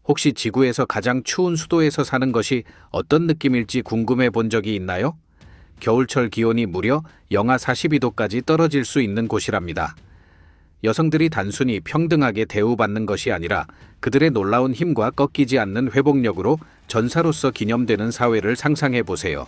혹시 지구에서 가장 추운 수도에서 사는 것이 어떤 느낌일지 궁금해 본 적이 있나요? 겨울철 기온이 무려 영하 42도까지 떨어질 수 있는 곳이랍니다. 여성들이 단순히 평등하게 대우받는 것이 아니라 그들의 놀라운 힘과 꺾이지 않는 회복력으로 전사로서 기념되는 사회를 상상해 보세요.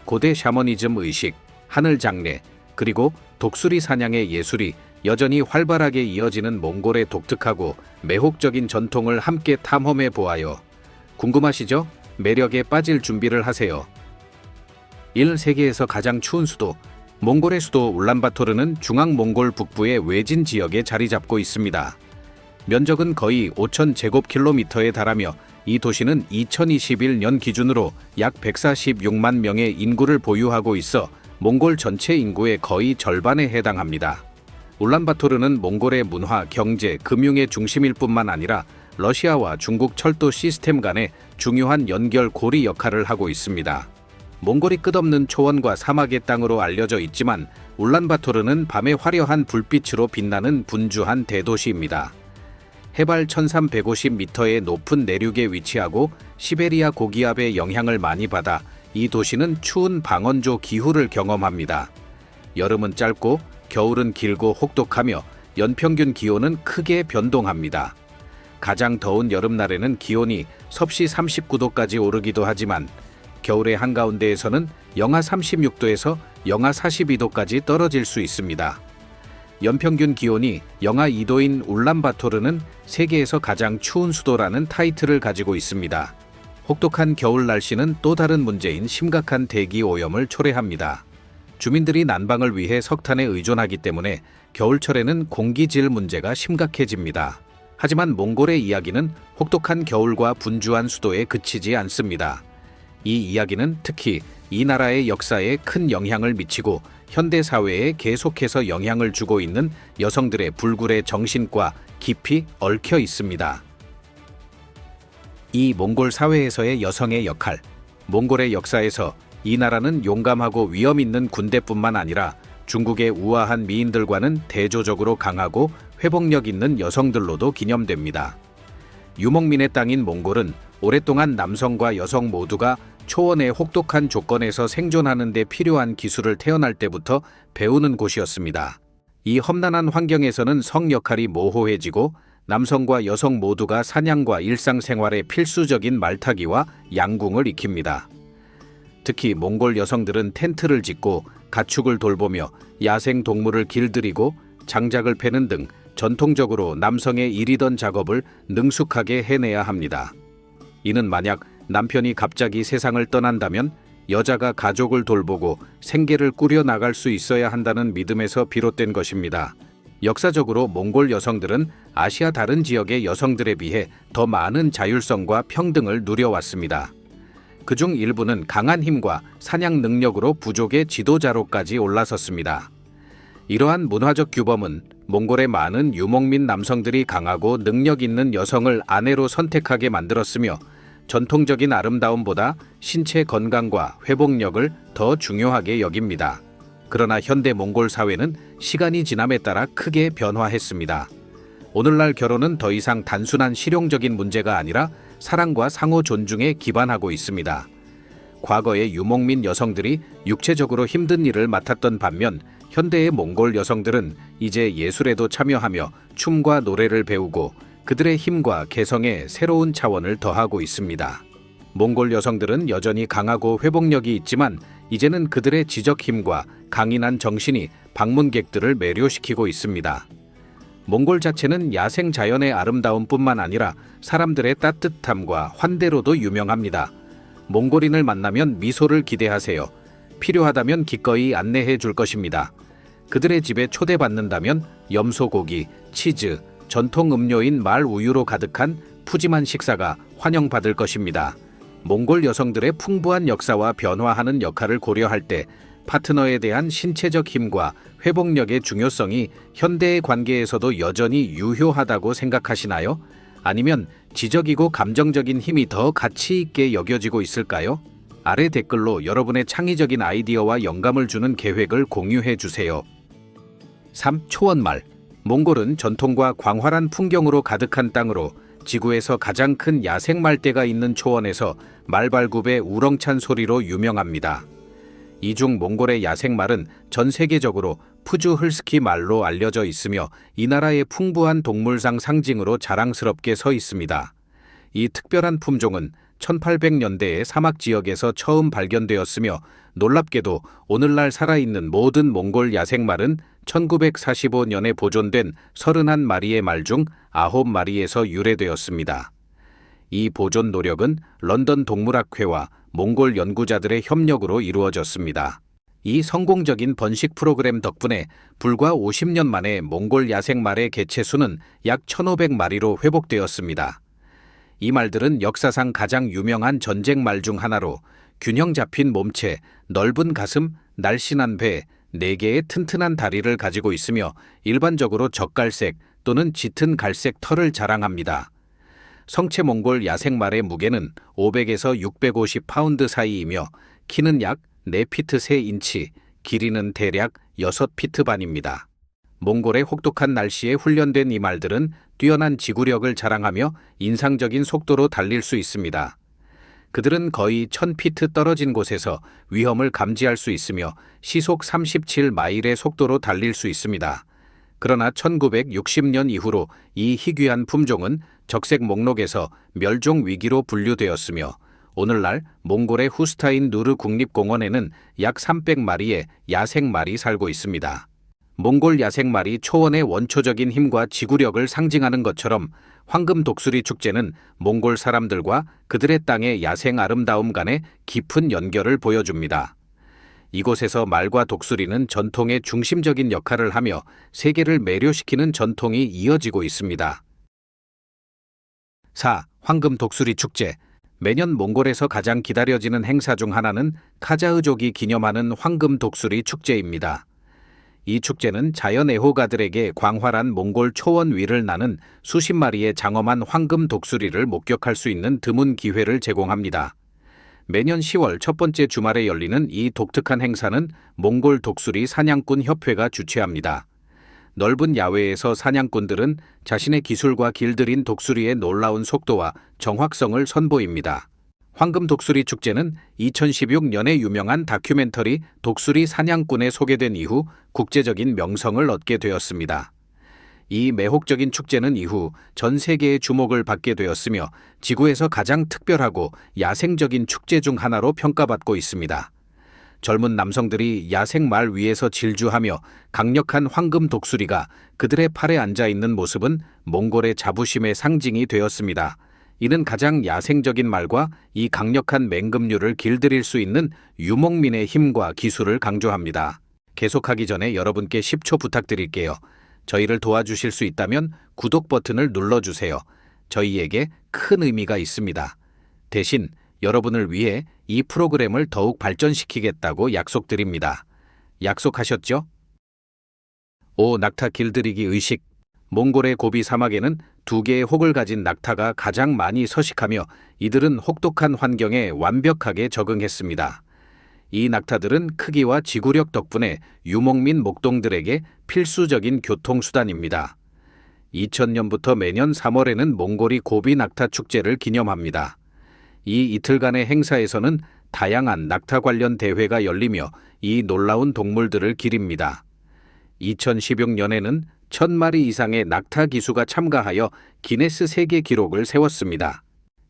고대 샤머니즘 의식, 하늘 장례, 그리고 독수리 사냥의 예술이 여전히 활발하게 이어지는 몽골의 독특하고 매혹적인 전통을 함께 탐험해 보아요. 궁금하시죠? 매력에 빠질 준비를 하세요. 1. 세계에서 가장 추운 수도. 몽골의 수도 울란바토르는 중앙 몽골 북부의 외진 지역에 자리 잡고 있습니다. 면적은 거의 5,000제곱킬로미터에 달하며 이 도시는 2021년 기준으로 약 146만 명의 인구를 보유하고 있어 몽골 전체 인구의 거의 절반에 해당합니다. 울란바토르는 몽골의 문화, 경제, 금융의 중심일 뿐만 아니라 러시아와 중국 철도 시스템 간의 중요한 연결 고리 역할을 하고 있습니다. 몽골이 끝없는 초원과 사막의 땅으로 알려져 있지만 울란바토르는 밤의 화려한 불빛으로 빛나는 분주한 대도시입니다. 해발 1350m의 높은 내륙에 위치하고 시베리아 고기압의 영향을 많이 받아 이 도시는 추운 방언조 기후를 경험합니다. 여름은 짧고 겨울은 길고 혹독하며 연평균 기온은 크게 변동합니다. 가장 더운 여름날에는 기온이 섭씨 39도까지 오르기도 하지만 겨울의 한가운데에서는 영하 36도에서 영하 42도까지 떨어질 수 있습니다. 연평균 기온이 영하 2도인 울란바토르는 세계에서 가장 추운 수도라는 타이틀을 가지고 있습니다. 혹독한 겨울 날씨는 또 다른 문제인 심각한 대기 오염을 초래합니다. 주민들이 난방을 위해 석탄에 의존하기 때문에 겨울철에는 공기질 문제가 심각해집니다. 하지만 몽골의 이야기는 혹독한 겨울과 분주한 수도에 그치지 않습니다. 이 이야기는 특히 이 나라의 역사에 큰 영향을 미치고 현대 사회에 계속해서 영향을 주고 있는 여성들의 불굴의 정신과 깊이 얽혀 있습니다. 이 몽골 사회에서의 여성의 역할. 몽골의 역사에서 이 나라는 용감하고 위험 있는 군대뿐만 아니라 중국의 우아한 미인들과는 대조적으로 강하고 회복력 있는 여성들로도 기념됩니다. 유목민의 땅인 몽골은 오랫동안 남성과 여성 모두가 초원의 혹독한 조건에서 생존하는 데 필요한 기술을 태어날 때부터 배우는 곳이었습니다. 이 험난한 환경에서는 성 역할이 모호해지고 남성과 여성 모두가 사냥과 일상생활의 필수적인 말타기와 양궁을 익힙니다. 특히 몽골 여성들은 텐트를 짓고 가축을 돌보며 야생 동물을 길들이고 장작을 패는 등 전통적으로 남성의 일이던 작업을 능숙하게 해내야 합니다. 이는 만약 남편이 갑자기 세상을 떠난다면 여자가 가족을 돌보고 생계를 꾸려나갈 수 있어야 한다는 믿음에서 비롯된 것입니다. 역사적으로 몽골 여성들은 아시아 다른 지역의 여성들에 비해 더 많은 자율성과 평등을 누려왔습니다. 그중 일부는 강한 힘과 사냥 능력으로 부족의 지도자로까지 올라섰습니다. 이러한 문화적 규범은 몽골의 많은 유목민 남성들이 강하고 능력 있는 여성을 아내로 선택하게 만들었으며 전통적인 아름다움보다 신체 건강과 회복력을 더 중요하게 여깁니다. 그러나 현대 몽골 사회는 시간이 지남에 따라 크게 변화했습니다. 오늘날 결혼은 더 이상 단순한 실용적인 문제가 아니라 사랑과 상호 존중에 기반하고 있습니다. 과거의 유목민 여성들이 육체적으로 힘든 일을 맡았던 반면 현대의 몽골 여성들은 이제 예술에도 참여하며 춤과 노래를 배우고 그들의 힘과 개성에 새로운 차원을 더하고 있습니다. 몽골 여성들은 여전히 강하고 회복력이 있지만 이제는 그들의 지적 힘과 강인한 정신이 방문객들을 매료시키고 있습니다. 몽골 자체는 야생 자연의 아름다움뿐만 아니라 사람들의 따뜻함과 환대로도 유명합니다. 몽골인을 만나면 미소를 기대하세요. 필요하다면 기꺼이 안내해 줄 것입니다. 그들의 집에 초대받는다면 염소고기, 치즈, 전통 음료인 말 우유로 가득한 푸짐한 식사가 환영받을 것입니다. 몽골 여성들의 풍부한 역사와 변화하는 역할을 고려할 때 파트너에 대한 신체적 힘과 회복력의 중요성이 현대의 관계에서도 여전히 유효하다고 생각하시나요? 아니면 지적이고 감정적인 힘이 더 가치 있게 여겨지고 있을까요? 아래 댓글로 여러분의 창의적인 아이디어와 영감을 주는 계획을 공유해 주세요. 3. 초원말. 몽골은 전통과 광활한 풍경으로 가득한 땅으로 지구에서 가장 큰 야생 말대가 있는 초원에서 말발굽의 우렁찬 소리로 유명합니다. 이 중 몽골의 야생말은 전 세계적으로 푸주흘스키 말로 알려져 있으며 이 나라의 풍부한 동물상 상징으로 자랑스럽게 서 있습니다. 이 특별한 품종은 1800년대에 사막 지역에서 처음 발견되었으며 놀랍게도 오늘날 살아있는 모든 몽골 야생말은 1945년에 보존된 31마리의 말 중 9마리에서 유래되었습니다. 이 보존 노력은 런던 동물학회와 몽골 연구자들의 협력으로 이루어졌습니다. 이 성공적인 번식 프로그램 덕분에 불과 50년 만에 몽골 야생말의 개체수는 약 1,500마리로 회복되었습니다. 이 말들은 역사상 가장 유명한 전쟁말 중 하나로 균형 잡힌 몸체, 넓은 가슴, 날씬한 배, 4개의 튼튼한 다리를 가지고 있으며 일반적으로 젓갈색 또는 짙은 갈색 털을 자랑합니다. 성체 몽골 야생말의 무게는 500에서 650파운드 사이이며 키는 약 4피트 3인치, 길이는 대략 6피트 반입니다. 몽골의 혹독한 날씨에 훈련된 이 말들은 뛰어난 지구력을 자랑하며 인상적인 속도로 달릴 수 있습니다. 그들은 거의 1000피트 떨어진 곳에서 위험을 감지할 수 있으며 시속 37마일의 속도로 달릴 수 있습니다. 그러나 1960년 이후로 이 희귀한 품종은 적색 목록에서 멸종 위기로 분류되었으며 오늘날 몽골의 후스타인 누르 국립공원에는 약 300마리의 야생말이 살고 있습니다. 몽골 야생말이 초원의 원초적인 힘과 지구력을 상징하는 것처럼 황금 독수리 축제는 몽골 사람들과 그들의 땅의 야생 아름다움 간의 깊은 연결을 보여줍니다. 이곳에서 말과 독수리는 전통의 중심적인 역할을 하며 세계를 매료시키는 전통이 이어지고 있습니다. 4. 황금 독수리 축제. 매년 몽골에서 가장 기다려지는 행사 중 하나는 카자흐족이 기념하는 황금 독수리 축제입니다. 이 축제는 자연 애호가들에게 광활한 몽골 초원 위를 나는 수십 마리의 장엄한 황금 독수리를 목격할 수 있는 드문 기회를 제공합니다. 매년 10월 첫 번째 주말에 열리는 이 독특한 행사는 몽골 독수리 사냥꾼 협회가 주최합니다. 넓은 야외에서 사냥꾼들은 자신의 기술과 길들인 독수리의 놀라운 속도와 정확성을 선보입니다. 황금 독수리 축제는 2016년에 유명한 다큐멘터리 독수리 사냥꾼에 소개된 이후 국제적인 명성을 얻게 되었습니다. 이 매혹적인 축제는 이후 전 세계의 주목을 받게 되었으며 지구에서 가장 특별하고 야생적인 축제 중 하나로 평가받고 있습니다. 젊은 남성들이 야생말 위에서 질주하며 강력한 황금 독수리가 그들의 팔에 앉아 있는 모습은 몽골의 자부심의 상징이 되었습니다. 이는 가장 야생적인 말과 이 강력한 맹금류를 길들일 수 있는 유목민의 힘과 기술을 강조합니다. 계속하기 전에 여러분께 10초 부탁드릴게요. 저희를 도와주실 수 있다면 구독 버튼을 눌러주세요. 저희에게 큰 의미가 있습니다. 대신 여러분을 위해 이 프로그램을 더욱 발전시키겠다고 약속드립니다. 약속하셨죠? 5. 낙타 길들이기 의식. 몽골의 고비 사막에는 2개의 혹을 가진 낙타가 가장 많이 서식하며 이들은 혹독한 환경에 완벽하게 적응했습니다. 이 낙타들은 크기와 지구력 덕분에 유목민 목동들에게 필수적인 교통수단입니다. 2000년부터 매년 3월에는 몽골이 고비 낙타 축제를 기념합니다. 이 이틀간의 행사에서는 다양한 낙타 관련 대회가 열리며 이 놀라운 동물들을 기립니다. 2016년에는 1000마리 이상의 낙타 기수가 참가하여 기네스 세계 기록을 세웠습니다.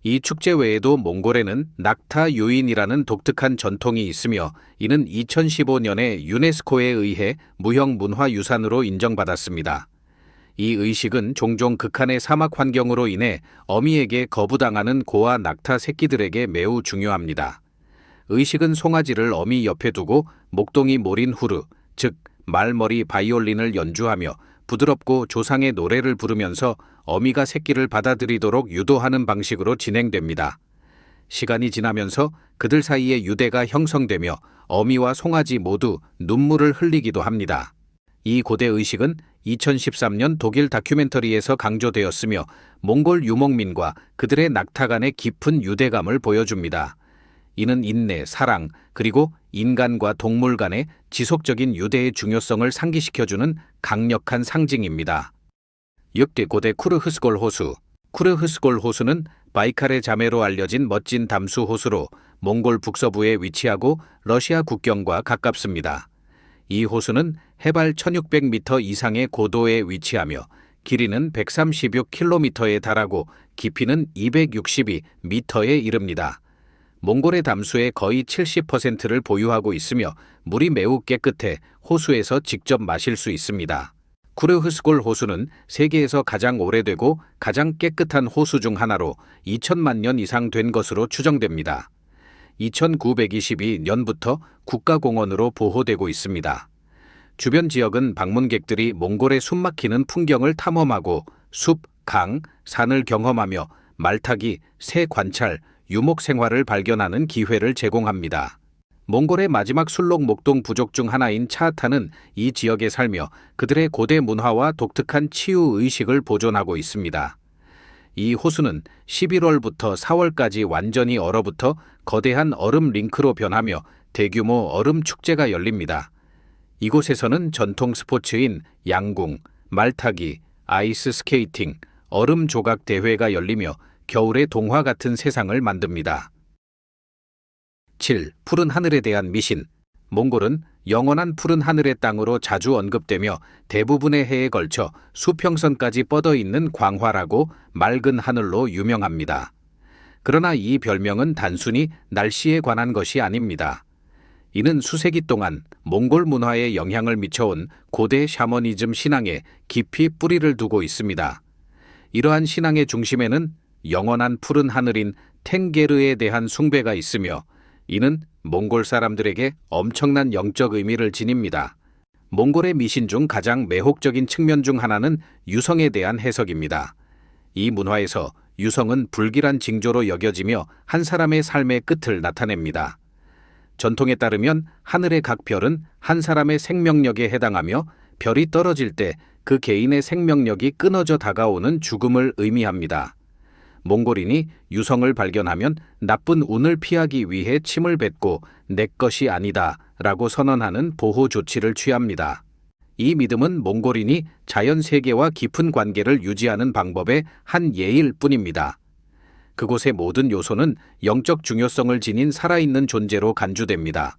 이 축제 외에도 몽골에는 낙타 유인이라는 독특한 전통이 있으며 이는 2015년에 유네스코에 의해 무형문화유산으로 인정받았습니다. 이 의식은 종종 극한의 사막 환경으로 인해 어미에게 거부당하는 고아 낙타 새끼들에게 매우 중요합니다. 의식은 송아지를 어미 옆에 두고 목동이 모린 후르, 즉 말머리 바이올린을 연주하며 부드럽고 조상의 노래를 부르면서 어미가 새끼를 받아들이도록 유도하는 방식으로 진행됩니다. 시간이 지나면서 그들 사이에 유대가 형성되며 어미와 송아지 모두 눈물을 흘리기도 합니다. 이 고대 의식은 2013년 독일 다큐멘터리에서 강조되었으며 몽골 유목민과 그들의 낙타 간의 깊은 유대감을 보여줍니다. 이는 인내, 사랑, 그리고 인간과 동물 간의 지속적인 유대의 중요성을 상기시켜주는 강력한 상징입니다. 6. 고대 쿠르흐스골 호수. 쿠르흐스골 호수는 바이칼의 자매로 알려진 멋진 담수 호수로 몽골 북서부에 위치하고 러시아 국경과 가깝습니다. 이 호수는 해발 1600m 이상의 고도에 위치하며 길이는 136km에 달하고 깊이는 262m에 이릅니다. 몽골의 담수의 거의 70%를 보유하고 있으며 물이 매우 깨끗해 호수에서 직접 마실 수 있습니다. 쿠르흐스골 호수는 세계에서 가장 오래되고 가장 깨끗한 호수 중 하나로 2000만 년 이상 된 것으로 추정됩니다. 2922년부터 국가공원으로 보호되고 있습니다. 주변 지역은 방문객들이 몽골의 숨막히는 풍경을 탐험하고 숲, 강, 산을 경험하며 말타기, 새 관찰, 유목 생활을 발견하는 기회를 제공합니다. 몽골의 마지막 술록 목동 부족 중 하나인 차하타는 이 지역에 살며 그들의 고대 문화와 독특한 치유 의식을 보존하고 있습니다. 이 호수는 11월부터 4월까지 완전히 얼어붙어 거대한 얼음 링크로 변하며 대규모 얼음 축제가 열립니다. 이곳에서는 전통 스포츠인 양궁, 말타기, 아이스 스케이팅, 얼음 조각 대회가 열리며 겨울의 동화 같은 세상을 만듭니다. 7. 푸른 하늘에 대한 미신. 몽골은 영원한 푸른 하늘의 땅으로 자주 언급되며 대부분의 해에 걸쳐 수평선까지 뻗어 있는 광활하고 맑은 하늘로 유명합니다. 그러나 이 별명은 단순히 날씨에 관한 것이 아닙니다. 이는 수세기 동안 몽골 문화에 영향을 미쳐온 고대 샤머니즘 신앙에 깊이 뿌리를 두고 있습니다. 이러한 신앙의 중심에는 영원한 푸른 하늘인 탱게르에 대한 숭배가 있으며 이는 몽골 사람들에게 엄청난 영적 의미를 지닙니다. 몽골의 미신 중 가장 매혹적인 측면 중 하나는 유성에 대한 해석입니다. 이 문화에서 유성은 불길한 징조로 여겨지며 한 사람의 삶의 끝을 나타냅니다. 전통에 따르면 하늘의 각 별은 한 사람의 생명력에 해당하며 별이 떨어질 때 그 개인의 생명력이 끊어져 다가오는 죽음을 의미합니다. 몽골인이 유성을 발견하면 나쁜 운을 피하기 위해 침을 뱉고 내 것이 아니다 라고 선언하는 보호 조치를 취합니다. 이 믿음은 몽골인이 자연 세계와 깊은 관계를 유지하는 방법의 한 예일 뿐입니다. 그곳의 모든 요소는 영적 중요성을 지닌 살아있는 존재로 간주됩니다.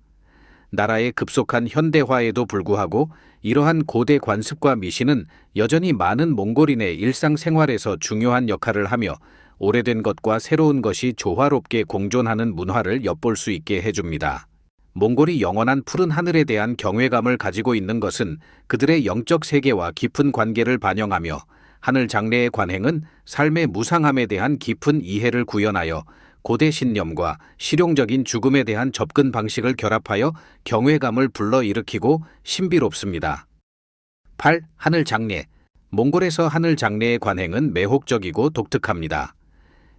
나라의 급속한 현대화에도 불구하고 이러한 고대 관습과 미신은 여전히 많은 몽골인의 일상생활에서 중요한 역할을 하며 오래된 것과 새로운 것이 조화롭게 공존하는 문화를 엿볼 수 있게 해줍니다. 몽골이 영원한 푸른 하늘에 대한 경외감을 가지고 있는 것은 그들의 영적 세계와 깊은 관계를 반영하며 하늘 장래의 관행은 삶의 무상함에 대한 깊은 이해를 구현하여 고대 신념과 실용적인 죽음에 대한 접근 방식을 결합하여 경외감을 불러일으키고 신비롭습니다. 8. 하늘 장례. 몽골에서 하늘 장례의 관행은 매혹적이고 독특합니다.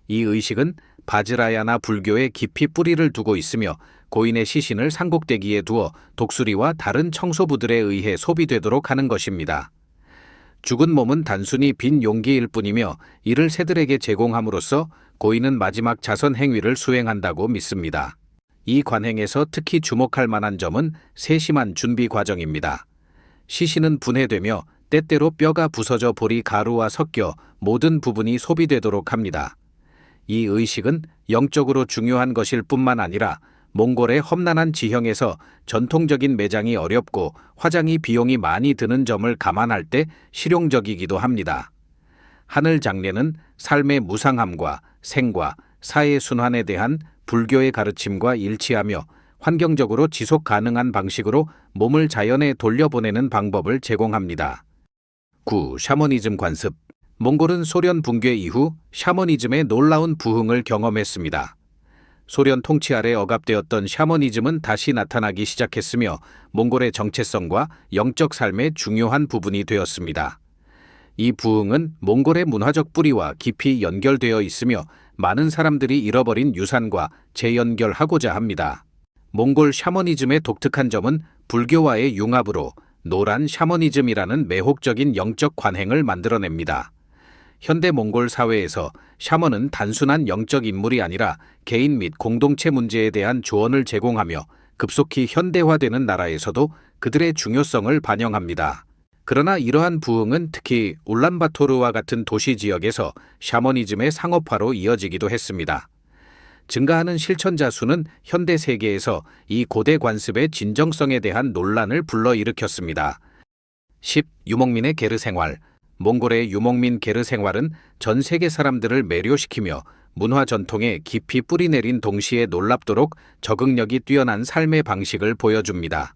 이 의식은 바즈라야나 불교에 깊이 뿌리를 두고 있으며 고인의 시신을 상곡대기에 두어 독수리와 다른 청소부들에 의해 소비되도록 하는 것입니다. 죽은 몸은 단순히 빈 용기일 뿐이며 이를 새들에게 제공함으로써 고인은 마지막 자선 행위를 수행한다고 믿습니다. 이 관행에서 특히 주목할 만한 점은 세심한 준비 과정입니다. 시신은 분해되며 때때로 뼈가 부서져 볼이 가루와 섞여 모든 부분이 소비되도록 합니다. 이 의식은 영적으로 중요한 것일 뿐만 아니라 몽골의 험난한 지형에서 전통적인 매장이 어렵고 화장이 비용이 많이 드는 점을 감안할 때 실용적이기도 합니다. 하늘 장례는 삶의 무상함과 생과 사의 순환에 대한 불교의 가르침과 일치하며 환경적으로 지속 가능한 방식으로 몸을 자연에 돌려보내는 방법을 제공합니다. 9. 샤머니즘 관습. 몽골은 소련 붕괴 이후 샤머니즘의 놀라운 부흥을 경험했습니다. 소련 통치 아래 억압되었던 샤머니즘은 다시 나타나기 시작했으며 몽골의 정체성과 영적 삶의 중요한 부분이 되었습니다. 이 부흥은 몽골의 문화적 뿌리와 깊이 연결되어 있으며 많은 사람들이 잃어버린 유산과 재연결하고자 합니다. 몽골 샤머니즘의 독특한 점은 불교와의 융합으로 노란 샤머니즘이라는 매혹적인 영적 관행을 만들어냅니다. 현대 몽골 사회에서 샤먼은 단순한 영적 인물이 아니라 개인 및 공동체 문제에 대한 조언을 제공하며 급속히 현대화되는 나라에서도 그들의 중요성을 반영합니다. 그러나 이러한 부흥은 특히 울란바토르와 같은 도시 지역에서 샤머니즘의 상업화로 이어지기도 했습니다. 증가하는 실천자 수는 현대 세계에서 이 고대 관습의 진정성에 대한 논란을 불러일으켰습니다. 10. 유목민의 게르 생활. 몽골의 유목민 게르 생활은 전 세계 사람들을 매료시키며 문화 전통에 깊이 뿌리내린 동시에 놀랍도록 적응력이 뛰어난 삶의 방식을 보여줍니다.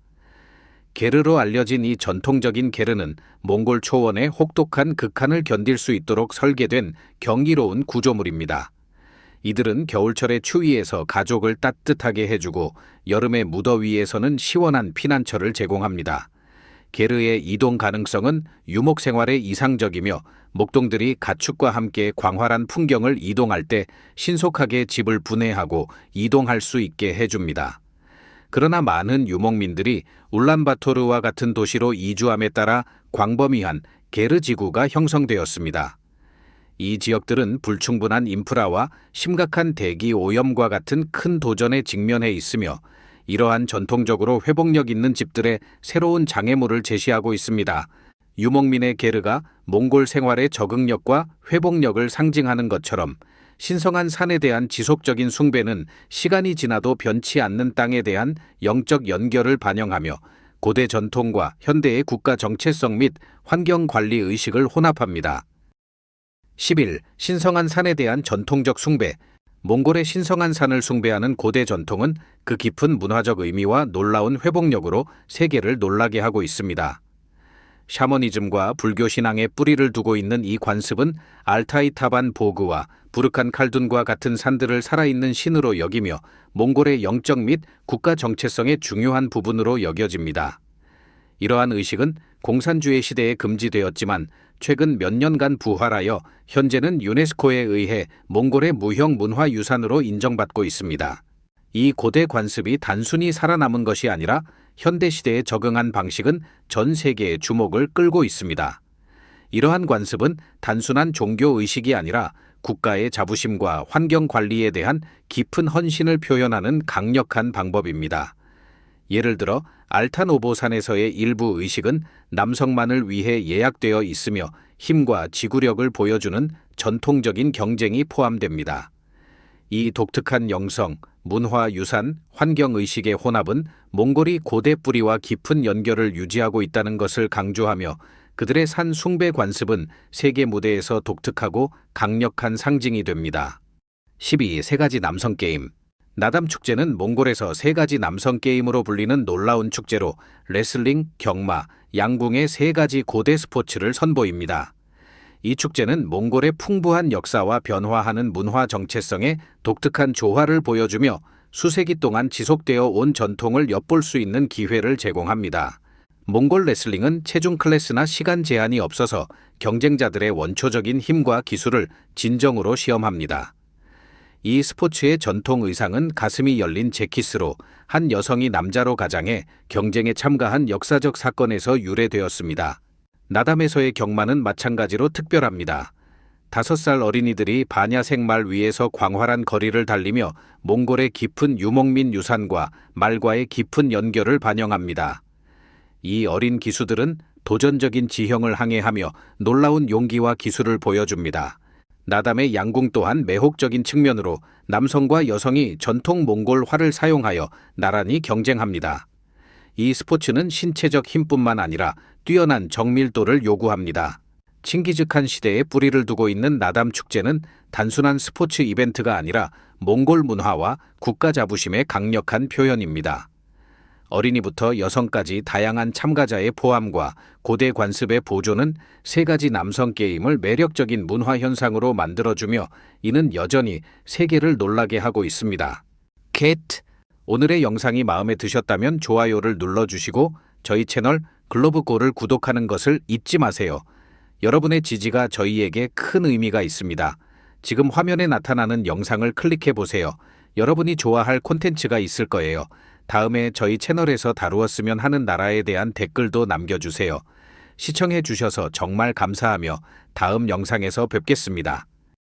게르로 알려진 이 전통적인 게르는 몽골 초원의 혹독한 극한을 견딜 수 있도록 설계된 경이로운 구조물입니다. 이들은 겨울철의 추위에서 가족을 따뜻하게 해주고 여름의 무더위에서는 시원한 피난처를 제공합니다. 게르의 이동 가능성은 유목 생활에 이상적이며 목동들이 가축과 함께 광활한 풍경을 이동할 때 신속하게 집을 분해하고 이동할 수 있게 해줍니다. 그러나 많은 유목민들이 울란바토르와 같은 도시로 이주함에 따라 광범위한 게르 지구가 형성되었습니다. 이 지역들은 불충분한 인프라와 심각한 대기 오염과 같은 큰 도전에 직면해 있으며 이러한 전통적으로 회복력 있는 집들의 새로운 장애물을 제시하고 있습니다. 유목민의 게르가 몽골 생활의 적응력과 회복력을 상징하는 것처럼 신성한 산에 대한 지속적인 숭배는 시간이 지나도 변치 않는 땅에 대한 영적 연결을 반영하며 고대 전통과 현대의 국가 정체성 및 환경 관리 의식을 혼합합니다. 11. 신성한 산에 대한 전통적 숭배. 몽골의 신성한 산을 숭배하는 고대 전통은 그 깊은 문화적 의미와 놀라운 회복력으로 세계를 놀라게 하고 있습니다. 샤머니즘과 불교 신앙에 뿌리를 두고 있는 이 관습은 알타이 타반 보그와 부르칸 칼둔과 같은 산들을 살아있는 신으로 여기며 몽골의 영적 및 국가 정체성의 중요한 부분으로 여겨집니다. 이러한 의식은 공산주의 시대에 금지되었지만 최근 몇 년간 부활하여 현재는 유네스코에 의해 몽골의 무형 문화유산으로 인정받고 있습니다. 이 고대 관습이 단순히 살아남은 것이 아니라 현대 시대에 적응한 방식은 전 세계의 주목을 끌고 있습니다. 이러한 관습은 단순한 종교 의식이 아니라 국가의 자부심과 환경 관리에 대한 깊은 헌신을 표현하는 강력한 방법입니다. 예를 들어 알타노보산에서의 일부 의식은 남성만을 위해 예약되어 있으며 힘과 지구력을 보여주는 전통적인 경쟁이 포함됩니다. 이 독특한 영성, 문화 유산, 환경 의식의 혼합은 몽골이 고대 뿌리와 깊은 연결을 유지하고 있다는 것을 강조하며 그들의 산 숭배 관습은 세계 무대에서 독특하고 강력한 상징이 됩니다. 12. 세 가지 남성 게임. 나담 축제는 몽골에서 세 가지 남성 게임으로 불리는 놀라운 축제로 레슬링, 경마, 양궁의 세 가지 고대 스포츠를 선보입니다. 이 축제는 몽골의 풍부한 역사와 변화하는 문화 정체성의 독특한 조화를 보여주며 수세기 동안 지속되어 온 전통을 엿볼 수 있는 기회를 제공합니다. 몽골 레슬링은 체중 클래스나 시간 제한이 없어서 경쟁자들의 원초적인 힘과 기술을 진정으로 시험합니다. 이 스포츠의 전통 의상은 가슴이 열린 재킷으로 한 여성이 남자로 가장해 경쟁에 참가한 역사적 사건에서 유래되었습니다. 나담에서의 경마는 마찬가지로 특별합니다. 5살 어린이들이 반야색 말 위에서 광활한 거리를 달리며 몽골의 깊은 유목민 유산과 말과의 깊은 연결을 반영합니다. 이 어린 기수들은 도전적인 지형을 항해하며 놀라운 용기와 기술을 보여줍니다. 나담의 양궁 또한 매혹적인 측면으로 남성과 여성이 전통 몽골 활을 사용하여 나란히 경쟁합니다. 이 스포츠는 신체적 힘뿐만 아니라 뛰어난 정밀도를 요구합니다. 칭기즈칸 시대에 뿌리를 두고 있는 나담 축제는 단순한 스포츠 이벤트가 아니라 몽골 문화와 국가 자부심의 강력한 표현입니다. 어린이부터 여성까지 다양한 참가자의 포함과 고대 관습의 보존은 세 가지 남성 게임을 매력적인 문화 현상으로 만들어주며 이는 여전히 세계를 놀라게 하고 있습니다. 오늘의 영상이 마음에 드셨다면 좋아요를 눌러주시고 저희 채널 글로브골을 구독하는 것을 잊지 마세요. 여러분의 지지가 저희에게 큰 의미가 있습니다. 지금 화면에 나타나는 영상을 클릭해 보세요. 여러분이 좋아할 콘텐츠가 있을 거예요. 다음에 저희 채널에서 다루었으면 하는 나라에 대한 댓글도 남겨주세요. 시청해 주셔서 정말 감사하며 다음 영상에서 뵙겠습니다.